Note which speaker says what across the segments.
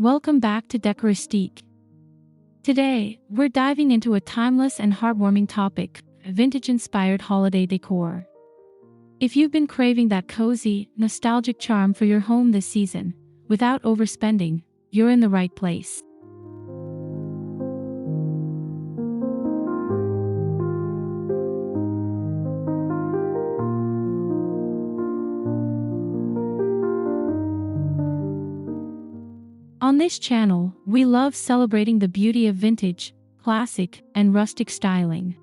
Speaker 1: welcome back to Decoristique. Today, we're diving into a timeless and heartwarming topic, vintage-inspired holiday decor. If you've been craving that cozy, nostalgic charm for your home this season, without overspending, you're in the right place. On this channel, we love celebrating the beauty of vintage, classic, and rustic styling.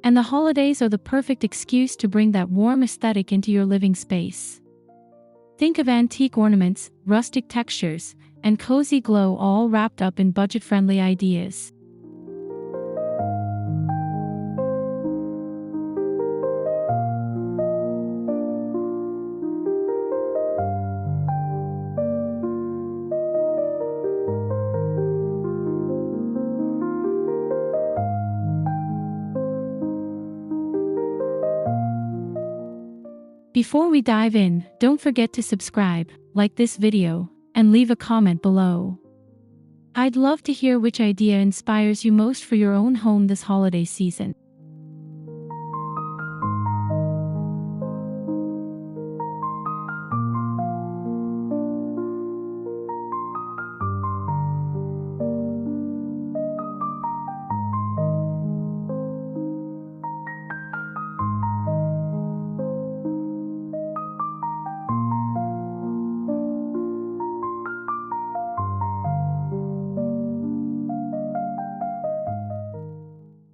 Speaker 1: And the holidays are the perfect excuse to bring that warm aesthetic into your living space. Think of antique ornaments, rustic textures, and cozy glow all wrapped up in budget-friendly ideas. Before we dive in, don't forget to subscribe, like this video, and leave a comment below. I'd love to hear which idea inspires you most for your own home this holiday season.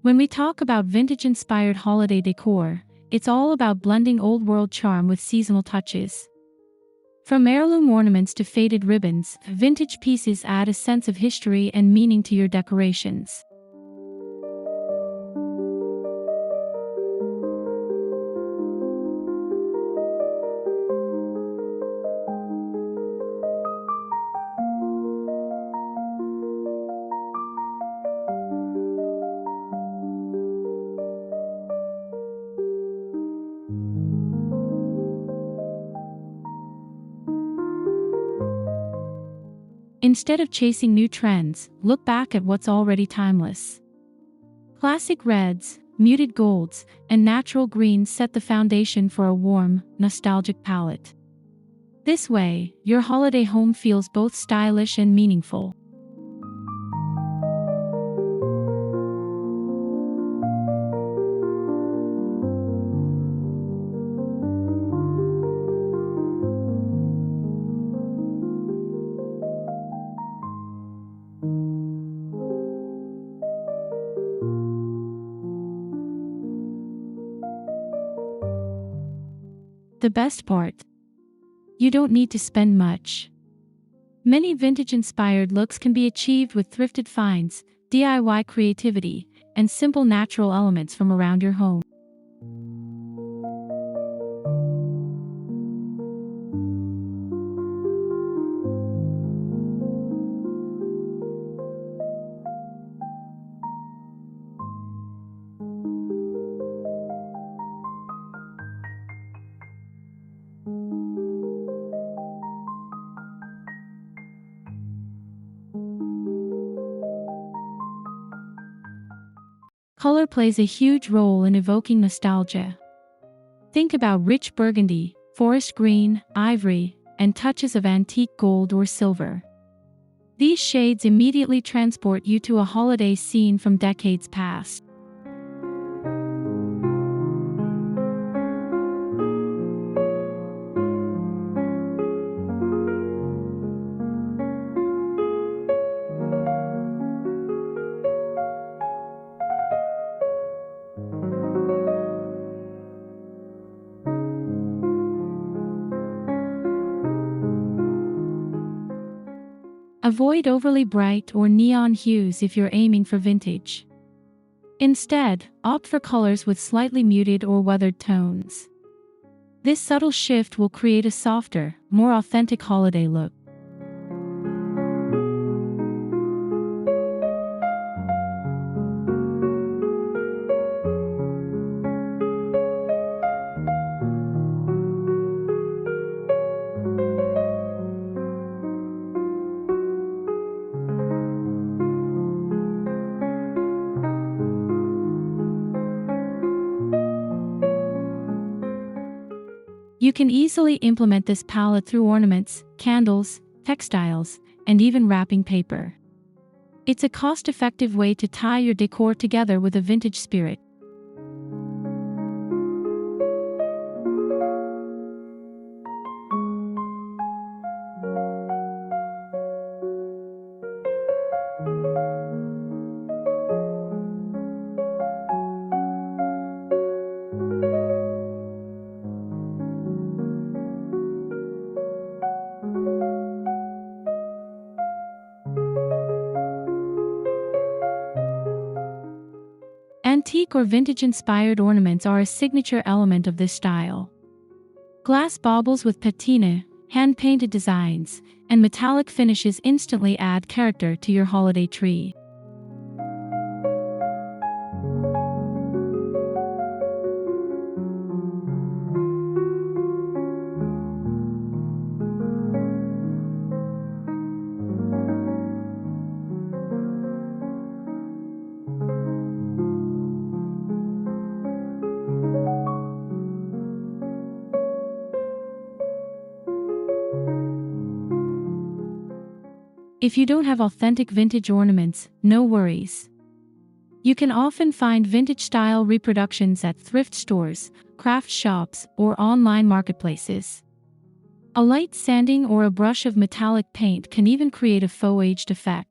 Speaker 1: When we talk about vintage-inspired holiday decor, it's all about blending old-world charm with seasonal touches. From heirloom ornaments to faded ribbons, vintage pieces add a sense of history and meaning to your decorations. Instead of chasing new trends, look back at what's already timeless. Classic reds, muted golds, and natural greens set the foundation for a warm, nostalgic palette. This way, your holiday home feels both stylish and meaningful. The best part? You don't need to spend much. Many vintage-inspired looks can be achieved with thrifted finds, DIY creativity, and simple natural elements from around your home. Color plays a huge role in evoking nostalgia. Think about rich burgundy, forest green, ivory, and touches of antique gold or silver. These shades immediately transport you to a holiday scene from decades past. Avoid overly bright or neon hues if you're aiming for vintage. Instead, opt for colors with slightly muted or weathered tones. This subtle shift will create a softer, more authentic holiday look. You can easily implement this palette through ornaments, candles, textiles, and even wrapping paper. It's a cost-effective way to tie your decor together with a vintage spirit. Antique or vintage-inspired ornaments are a signature element of this style. Glass baubles with patina, hand-painted designs, and metallic finishes instantly add character to your holiday tree. If you don't have authentic vintage ornaments, no worries. You can often find vintage-style reproductions at thrift stores, craft shops, or online marketplaces. A light sanding or a brush of metallic paint can even create a faux-aged effect.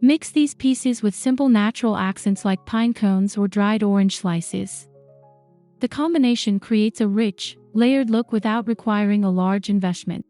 Speaker 1: Mix these pieces with simple natural accents like pine cones or dried orange slices. The combination creates a rich, layered look without requiring a large investment.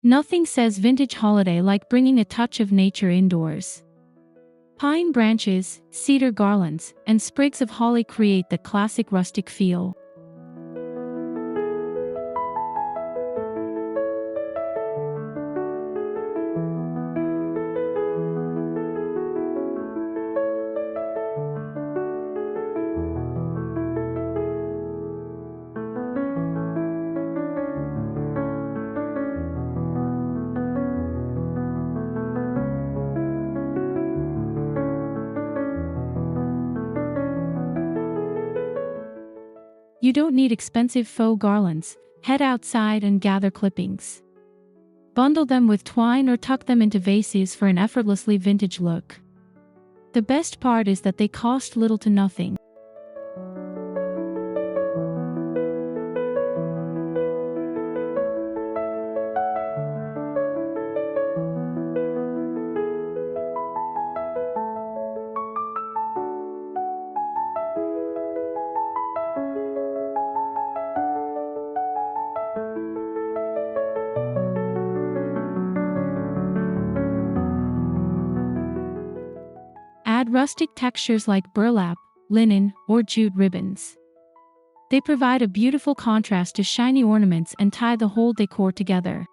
Speaker 1: Nothing says vintage holiday like bringing a touch of nature indoors. Pine branches, cedar garlands, and sprigs of holly create the classic rustic feel. You don't need expensive faux garlands. Head outside and gather clippings. Bundle them with twine or tuck them into vases for an effortlessly vintage look. The best part is that they cost little to nothing. Add rustic textures like burlap, linen, or jute ribbons. They provide a beautiful contrast to shiny ornaments and tie the whole decor together.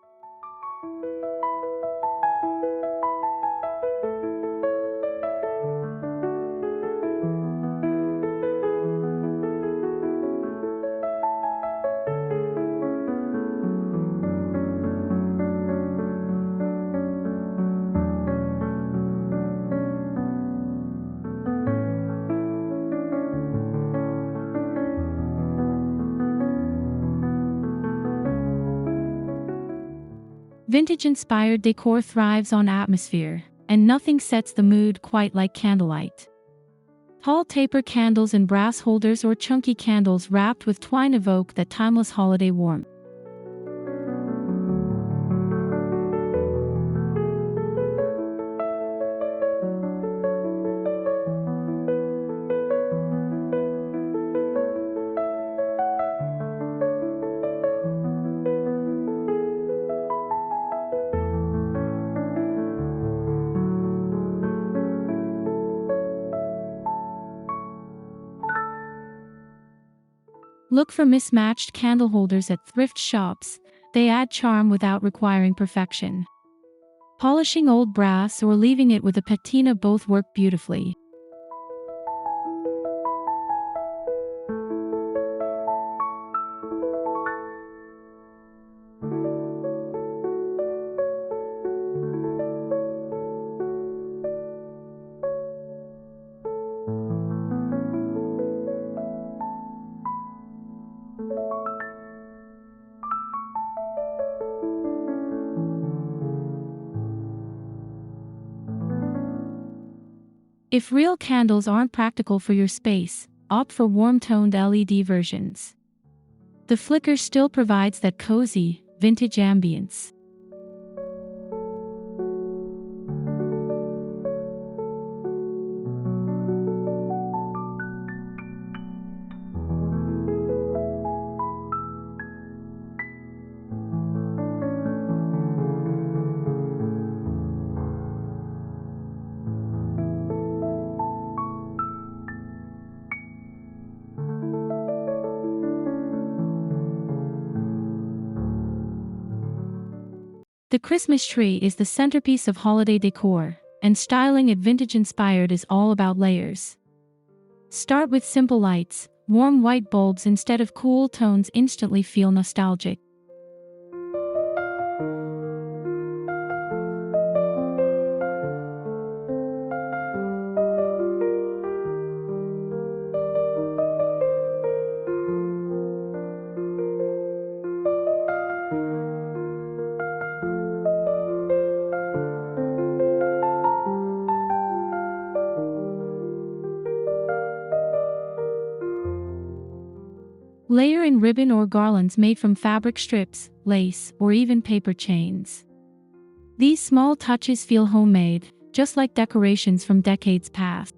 Speaker 1: Vintage-inspired decor thrives on atmosphere, and nothing sets the mood quite like candlelight. Tall taper candles and brass holders or chunky candles wrapped with twine evoke that timeless holiday warmth. Look for mismatched candle holders at thrift shops. They add charm without requiring perfection. Polishing old brass or leaving it with a patina both work beautifully. If real candles aren't practical for your space, opt for warm-toned LED versions. The flicker still provides that cozy, vintage ambience. The Christmas tree is the centerpiece of holiday decor, and styling it vintage-inspired is all about layers. Start with simple lights. Warm white bulbs instead of cool tones instantly feel nostalgic. Layer in ribbon or garlands made from fabric strips, lace, or even paper chains. These small touches feel homemade, just like decorations from decades past.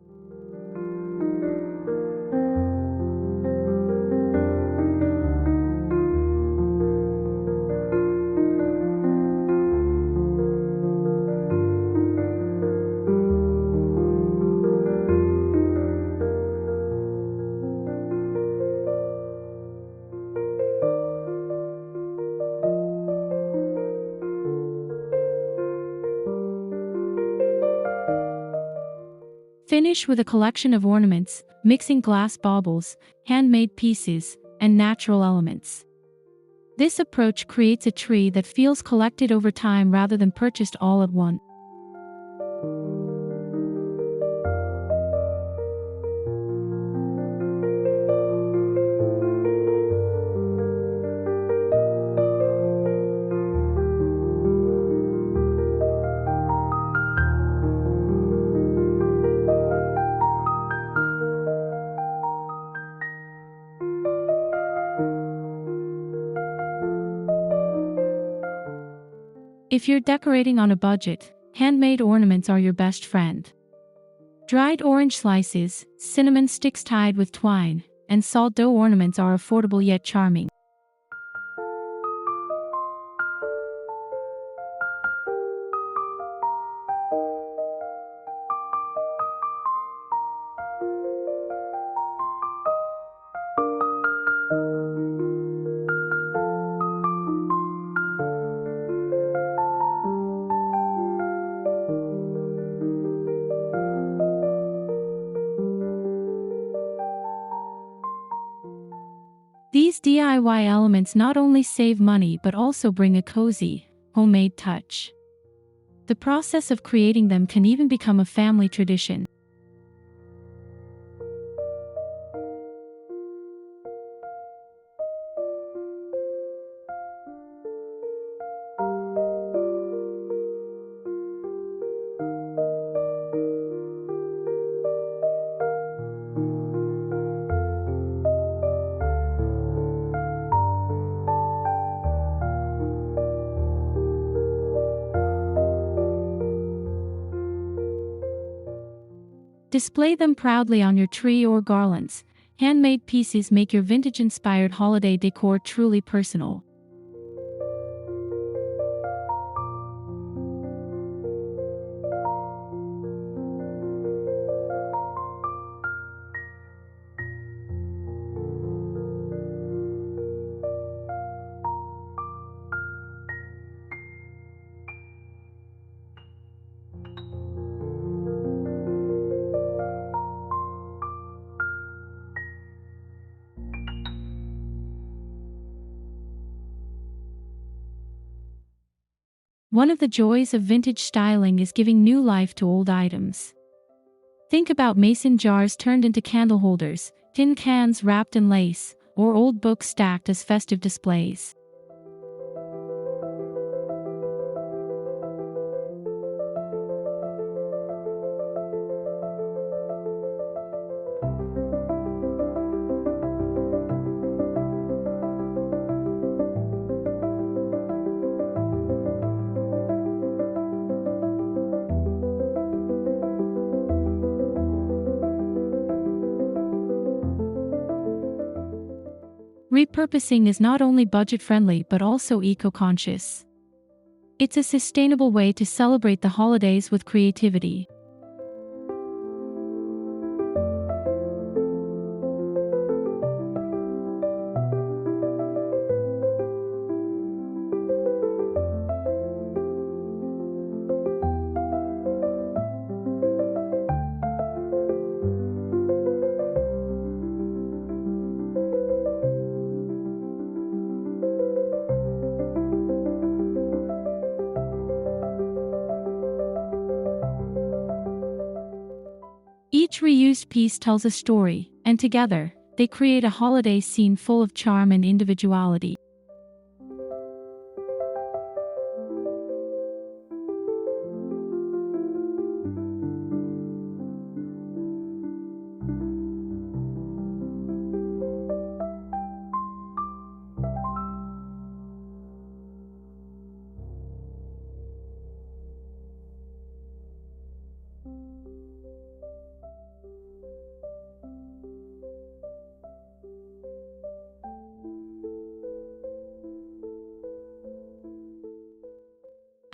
Speaker 1: Finish with a collection of ornaments, mixing glass baubles, handmade pieces, and natural elements. This approach creates a tree that feels collected over time rather than purchased all at once. If you're decorating on a budget, handmade ornaments are your best friend. Dried orange slices, cinnamon sticks tied with twine, and salt dough ornaments are affordable yet charming. These DIY elements not only save money but also bring a cozy, homemade touch. The process of creating them can even become a family tradition. Display them proudly on your tree or garlands. Handmade pieces make your vintage-inspired holiday decor truly personal. One of the joys of vintage styling is giving new life to old items. Think about mason jars turned into candle holders, tin cans wrapped in lace, or old books stacked as festive displays. Repurposing is not only budget-friendly but also eco-conscious. It's a sustainable way to celebrate the holidays with creativity. Each reused piece tells a story, and together, they create a holiday scene full of charm and individuality.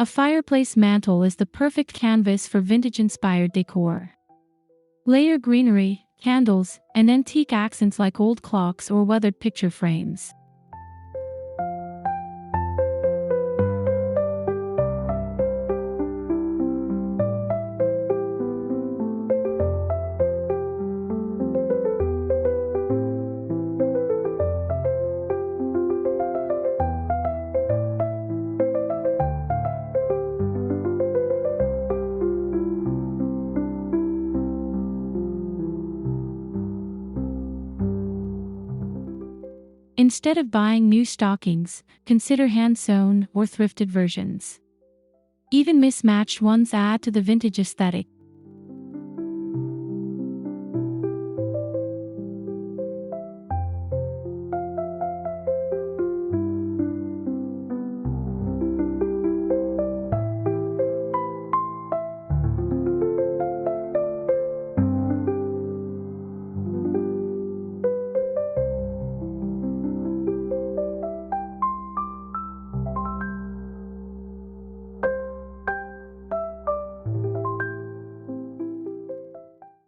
Speaker 1: A fireplace mantel is the perfect canvas for vintage-inspired decor. Layer greenery, candles, and antique accents like old clocks or weathered picture frames. Instead of buying new stockings, consider hand-sewn or thrifted versions. Even mismatched ones add to the vintage aesthetic.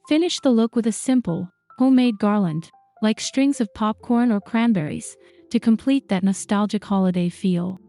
Speaker 1: Finish the look with a simple, homemade garland, like strings of popcorn or cranberries, to complete that nostalgic holiday feel.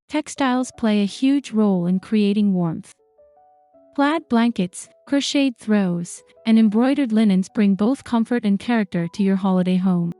Speaker 1: Textiles play a huge role in creating warmth. Plaid blankets, crocheted throws, and embroidered linens bring both comfort and character to your holiday home.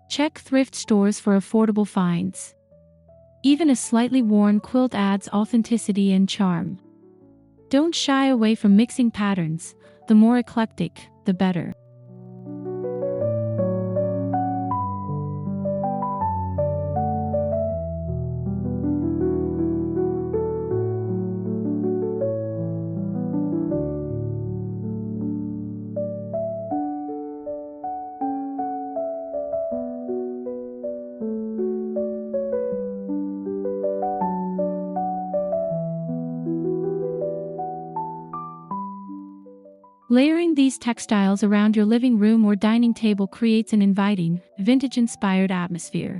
Speaker 1: Check thrift stores for affordable finds. Even a slightly worn quilt adds authenticity and charm. Don't shy away from mixing patterns. The more eclectic, the better. Layering these textiles around your living room or dining table creates an inviting, vintage-inspired atmosphere.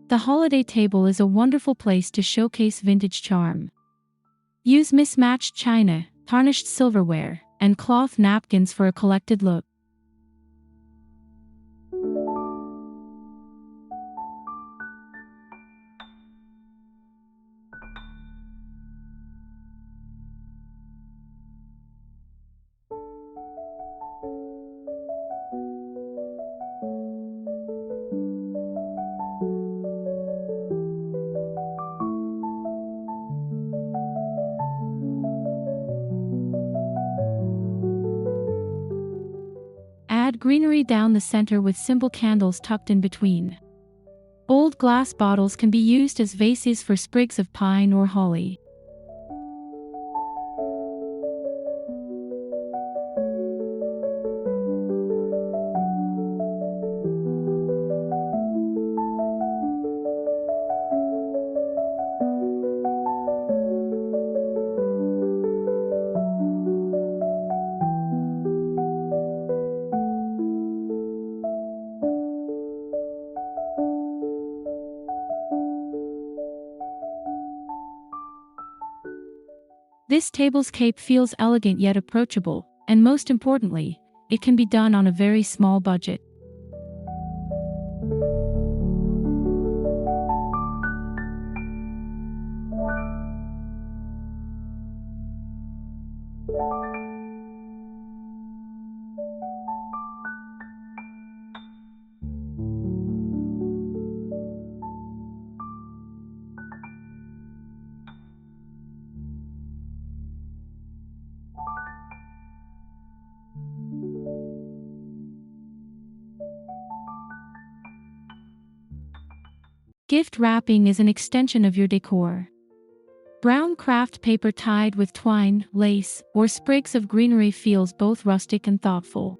Speaker 1: The holiday table is a wonderful place to showcase vintage charm. Use mismatched china, tarnished silverware, and cloth napkins for a collected look. Add greenery down the center with simple candles tucked in between. Old glass bottles can be used as vases for sprigs of pine or holly. This tablescape feels elegant yet approachable, and most importantly, it can be done on a very small budget. Gift wrapping is an extension of your decor. Brown craft paper tied with twine, lace, or sprigs of greenery feels both rustic and thoughtful.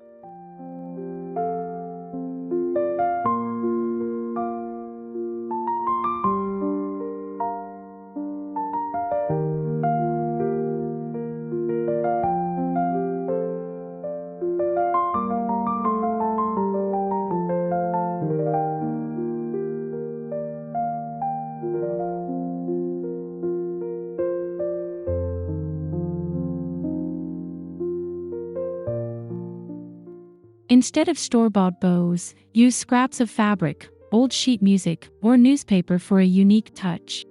Speaker 1: Instead of store-bought bows, use scraps of fabric, old sheet music, or newspaper for a unique touch.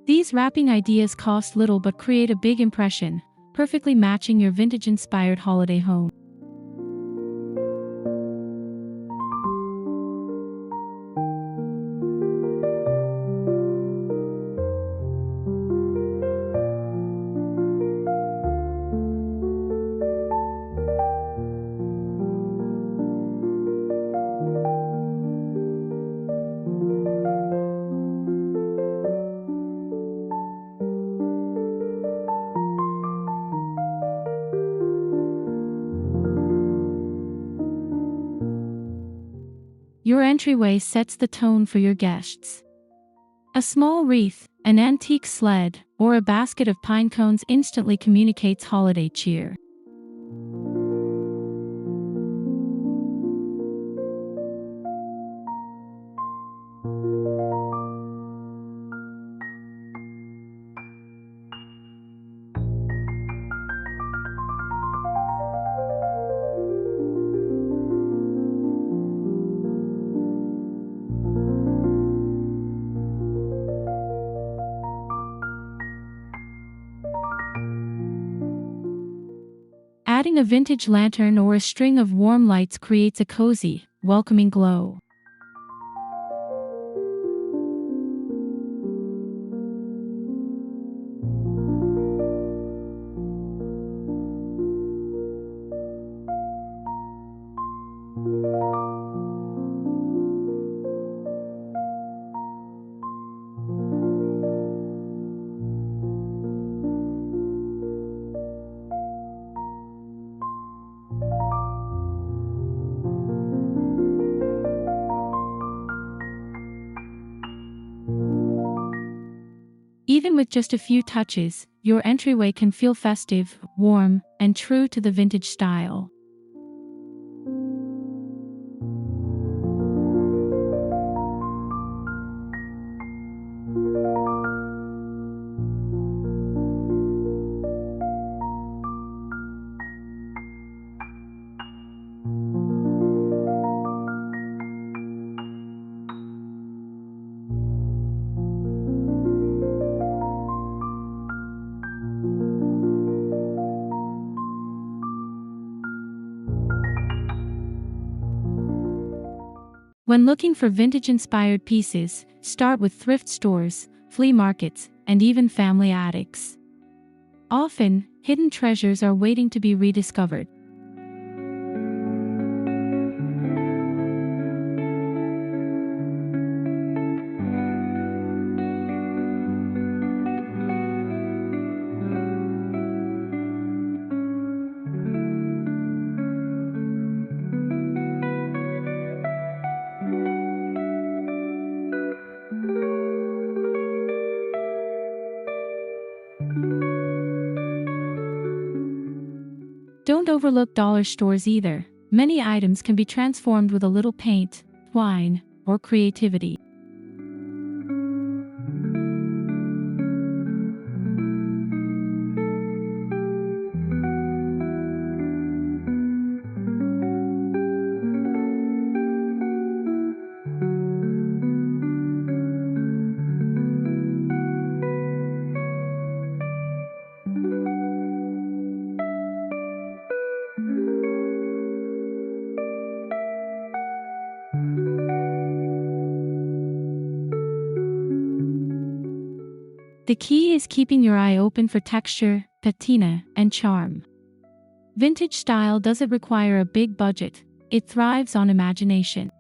Speaker 1: These wrapping ideas cost little but create a big impression, perfectly matching your vintage-inspired holiday home. Your entryway sets the tone for your guests. A small wreath, an antique sled, or a basket of pine cones instantly communicates holiday cheer. Lighting a vintage lantern or a string of warm lights creates a cozy, welcoming glow. Even with just a few touches, your entryway can feel festive, warm, and true to the vintage style. When looking for vintage-inspired pieces, start with thrift stores, flea markets, and even family attics. Often, hidden treasures are waiting to be rediscovered. Don't overlook dollar stores either. Many items can be transformed with a little paint, twine, or creativity. The key is keeping your eye open for texture, patina, and charm. Vintage style doesn't require a big budget, it thrives on imagination.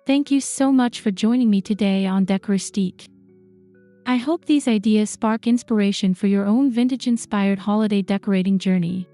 Speaker 1: Thank you so much for joining me today on Decoristique. I hope these ideas spark inspiration for your own vintage-inspired holiday decorating journey.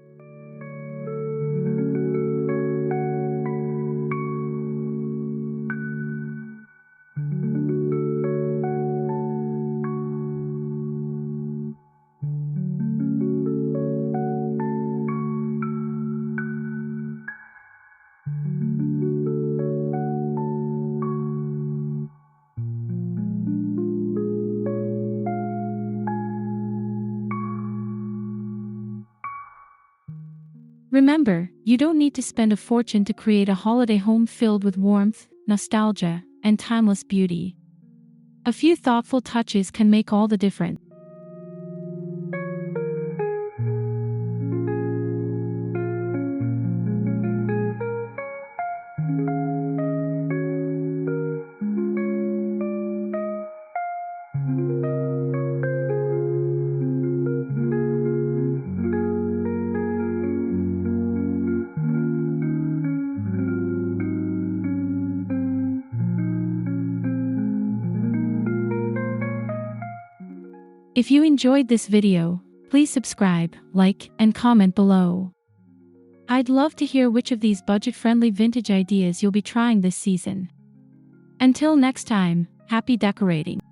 Speaker 1: Remember, you don't need to spend a fortune to create a holiday home filled with warmth, nostalgia, and timeless beauty. A few thoughtful touches can make all the difference. If you enjoyed this video, please subscribe, like, and comment below. I'd love to hear which of these budget-friendly vintage ideas you'll be trying this season. Until next time, happy decorating!